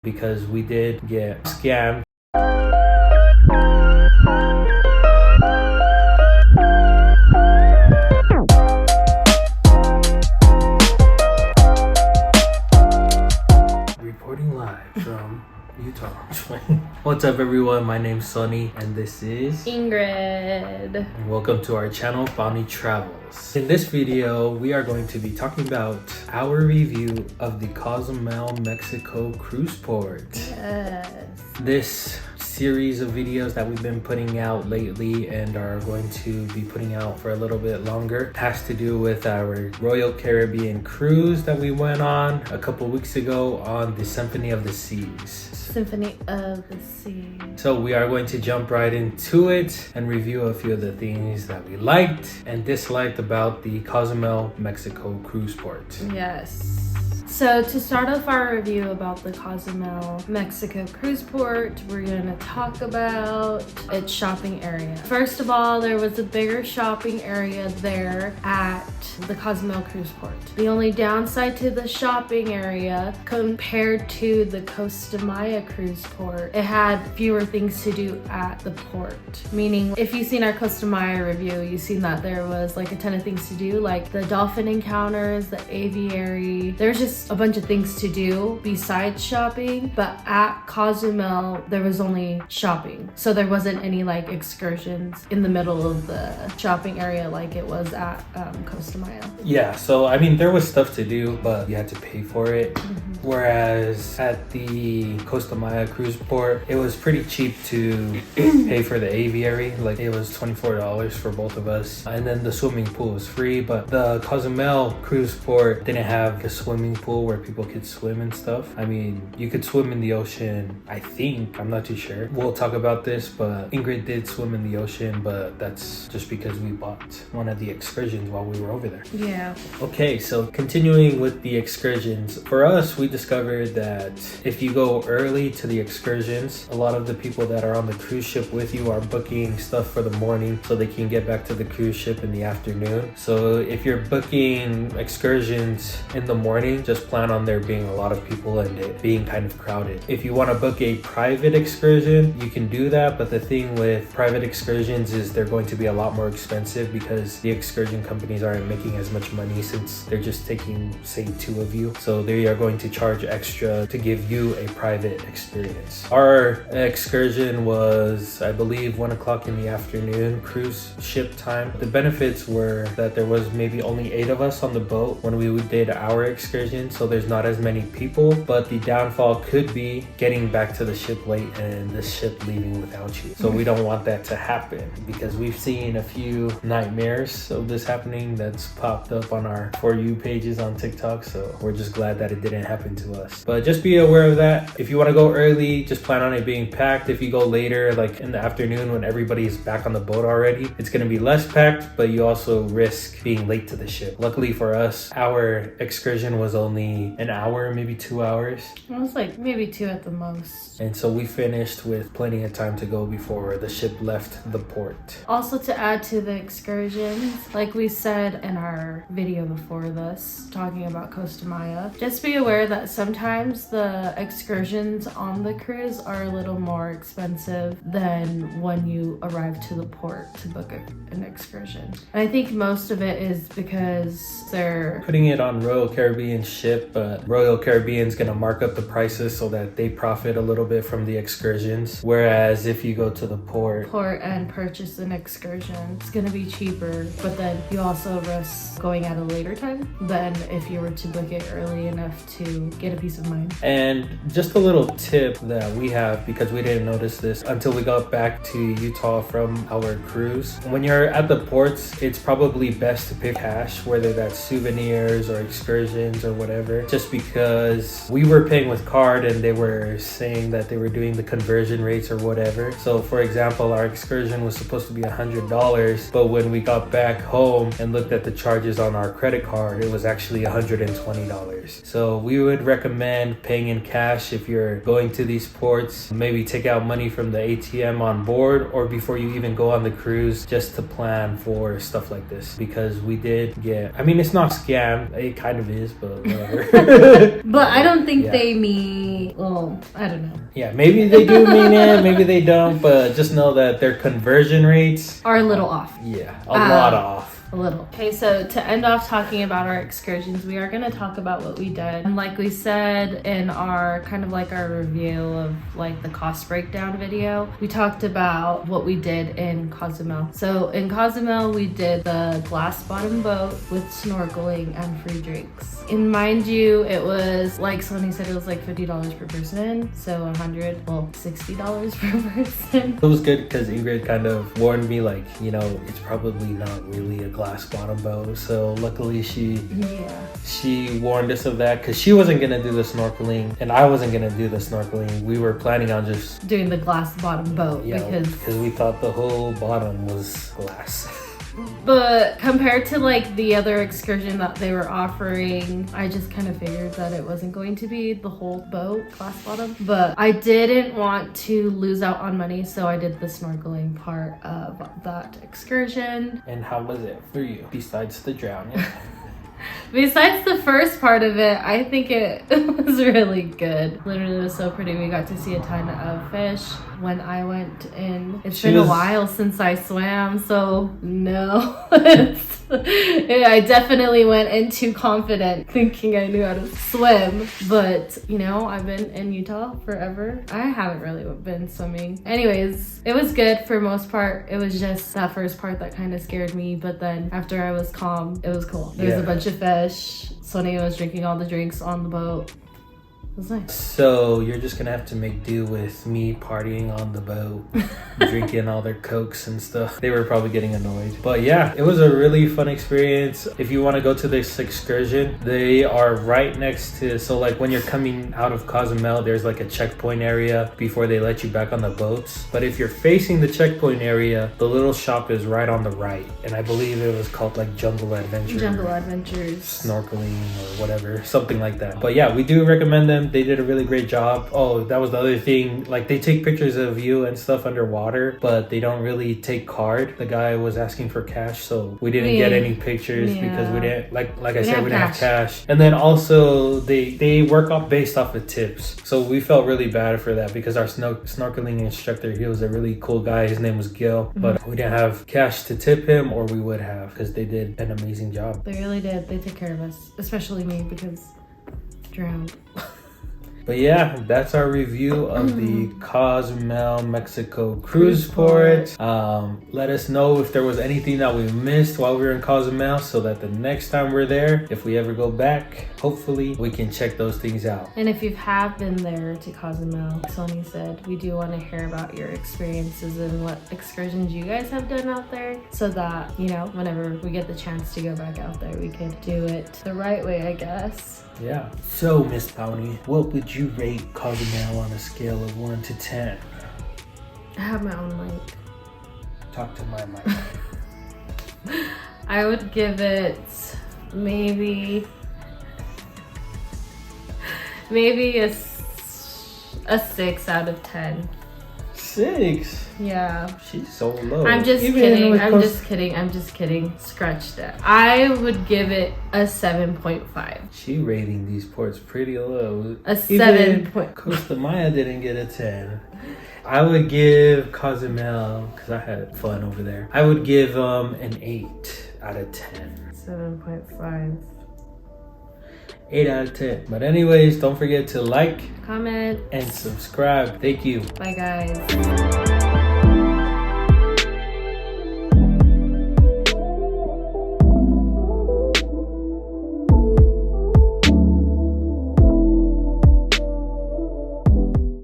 because we did get scammed. Reporting live from Utah. What's up everyone, my name's Sonny and this is Ingrid. And welcome to our channel, Pauni Travels. In this video, we are going to be talking about our review of the Cozumel, Mexico cruise port. Yes. This series of videos that we've been putting out lately and are going to be putting out for a little bit longer has to do with our Royal Caribbean cruise that we went on a couple weeks ago on the Symphony of the Seas. Symphony of the Sea. So we are going to jump right into it and review a few of the things that we liked and disliked about the Cozumel, Mexico cruise port. Yes. So to start off our review about the Cozumel, Mexico cruise port, we're going to talk about its shopping area. First of all, there was a bigger shopping area there at the Cozumel cruise port. The only downside to the shopping area compared to the Costa Maya cruise port, it had fewer things to do at the port. Meaning, if you've seen our Costa Maya review, you've seen that there was like a ton of things to do, like the dolphin encounters, the aviary. There's just a bunch of things to do besides shopping, but at Cozumel there was only shopping, so there wasn't any like excursions in the middle of the shopping area like it was at Costa Maya. Yeah, so I mean there was stuff to do, but you had to pay for it. Whereas at the Costa Maya cruise port, it was pretty cheap to pay for the aviary. Like it was $24 for both of us, and then the swimming pool was free. But the Cozumel cruise port didn't have a swimming pool where people could swim and stuff. I mean, you could swim in the ocean, I think. I'm not too sure. We'll talk about this, but Ingrid did swim in the ocean, but that's just because we bought one of the excursions while we were over there. Yeah. Okay, so continuing with the excursions. For us, we discovered that if you go early to the excursions, a lot of the people that are on the cruise ship with you are booking stuff for the morning so they can get back to the cruise ship in the afternoon. So if you're booking excursions in the morning, just plan on there being a lot of people and it being kind of crowded. If you want to book a private excursion, you can do that, but the thing with private excursions is they're going to be a lot more expensive because the excursion companies aren't making as much money since they're just taking, say, 2 of you. So they are going to charge extra to give you a private experience. Our excursion was, I believe, 1 o'clock in the afternoon cruise ship time. The benefits were that there was maybe only 8 of us on the boat when we did our excursion, so there's not as many people, but the downfall could be getting back to the ship late and the ship leaving without you. So we don't want that to happen because we've seen a few nightmares of this happening that's popped up on our For You pages on TikTok, so we're just glad that it didn't happen to us. But just be aware of that. If you want to go early, just plan on it being packed. If you go later, like in the afternoon when everybody's back on the boat already, it's going to be less packed, but you also risk being late to the ship. Luckily for us, our excursion was only an hour, maybe 2 hours. It was like maybe 2 at the most. And so we finished with plenty of time to go before the ship left the port. Also, to add to the excursions, like we said in our video before this, talking about Costa Maya, just be aware that sometimes the excursions on the cruise are a little more expensive than when you arrive to the port to book an excursion. And I think most of it is because they're putting it on Royal Caribbean ship, but Royal Caribbean's gonna mark up the prices so that they profit a little bit from the excursions. Whereas if you go to the port and purchase an excursion, it's gonna be cheaper, but then you also risk going at a later time than if you were to book it early enough to get a peace of mind. And just a little tip that we have, because we didn't notice this until we got back to Utah from our cruise. When you're at the ports, it's probably best to pick cash, whether that's souvenirs or excursions or whatever, just because we were paying with card and they were saying that they were doing the conversion rates or whatever. So for example, our excursion was supposed to be $100, but when we got back home and looked at the charges on our credit card, it was actually $120. So we would recommend paying in cash if you're going to these ports. Maybe take out money from the ATM on board or before you even go on the cruise, just to plan for stuff like this, because we did get, I mean, it's not scam, it kind of is, but whatever. But I don't think they mean, well, Well, I don't know. Yeah, maybe they do mean it, maybe they don't, but just know that their conversion rates Are a little off. yeah, a lot off. A little. Okay, so to end off talking about our excursions, we are going to talk about what we did. And like we said in our kind of like our review of like the cost breakdown video, we talked about what we did in Cozumel. So in Cozumel, we did the glass bottom boat with snorkeling and free drinks. And mind you, it was like Sonny said, it was like $50 per person. So $60 per person. It was good because Ingrid kind of warned me, like, you know, it's probably not really a glass bottom boat. So luckily she warned us of that, because she wasn't gonna do the snorkeling and I wasn't gonna do the snorkeling. We were planning on just doing the glass bottom boat because we thought the whole bottom was glass. But compared to like the other excursion that they were offering, I just kind of figured that it wasn't going to be the whole boat glass bottom. But I didn't want to lose out on money, so I did the snorkeling part of that excursion. And how was it for you, besides the drowning? Besides the first part of it, I think it was really good. Literally, it was so pretty. We got to see a ton of fish when I went in. It's been a while since I swam, so no. I definitely went in too confident, thinking I knew how to swim. But, you know, I've been in Utah forever. I haven't really been swimming. Anyways, it was good for most part. It was just that first part that kind of scared me. But then after I was calm, it was cool. There was a bunch of fish. Sonia was drinking all the drinks on the boat. It was nice. So you're just gonna have to make do with me partying on the boat, drinking all their Cokes and stuff. They were probably getting annoyed. But yeah, it was a really fun experience. If you want to go to this excursion, they are right next to, so like when you're coming out of Cozumel, there's like a checkpoint area before they let you back on the boats. But if you're facing the checkpoint area, the little shop is right on the right. And I believe it was called like Jungle Adventures. Snorkeling or whatever, something like that. But yeah, we do recommend them. They did a really great job. Oh, that was the other thing. Like, they take pictures of you and stuff underwater, but they don't really take card. The guy was asking for cash, so we didn't get any pictures because we didn't, like I said, we didn't have cash. And then also they work off based off of tips. So we felt really bad for that because our snorkeling instructor, he was a really cool guy. His name was Gil, but we didn't have cash to tip him, or we would have, because they did an amazing job. They really did. They took care of us, especially me, because I drowned. But yeah, that's our review of the Cozumel, Mexico cruise port. Let us know if there was anything that we missed while we were in Cozumel, so that the next time we're there, if we ever go back, hopefully we can check those things out. And if you have been there to Cozumel, like Sonny said, we do want to hear about your experiences and what excursions you guys have done out there, so that, you know, whenever we get the chance to go back out there, we could do it the right way, I guess. Yeah. So, Miss Pauni, what would you rate Cozumel on a scale of 1 to 10? I have my own mic. Talk to my mic. I would give it maybe a 6 out of 10. 6? Yeah. She's so low. I'm just kidding. Scratch that. I would give it a 7.5. She rating these ports pretty low. A 7. Costa Maya didn't get a 10. I would give Cozumel, because I had fun over there, I would give an 8 out of 10. 7.5. 8 out of 10. But anyways, don't forget to like, comment, and subscribe. Thank you. Bye guys.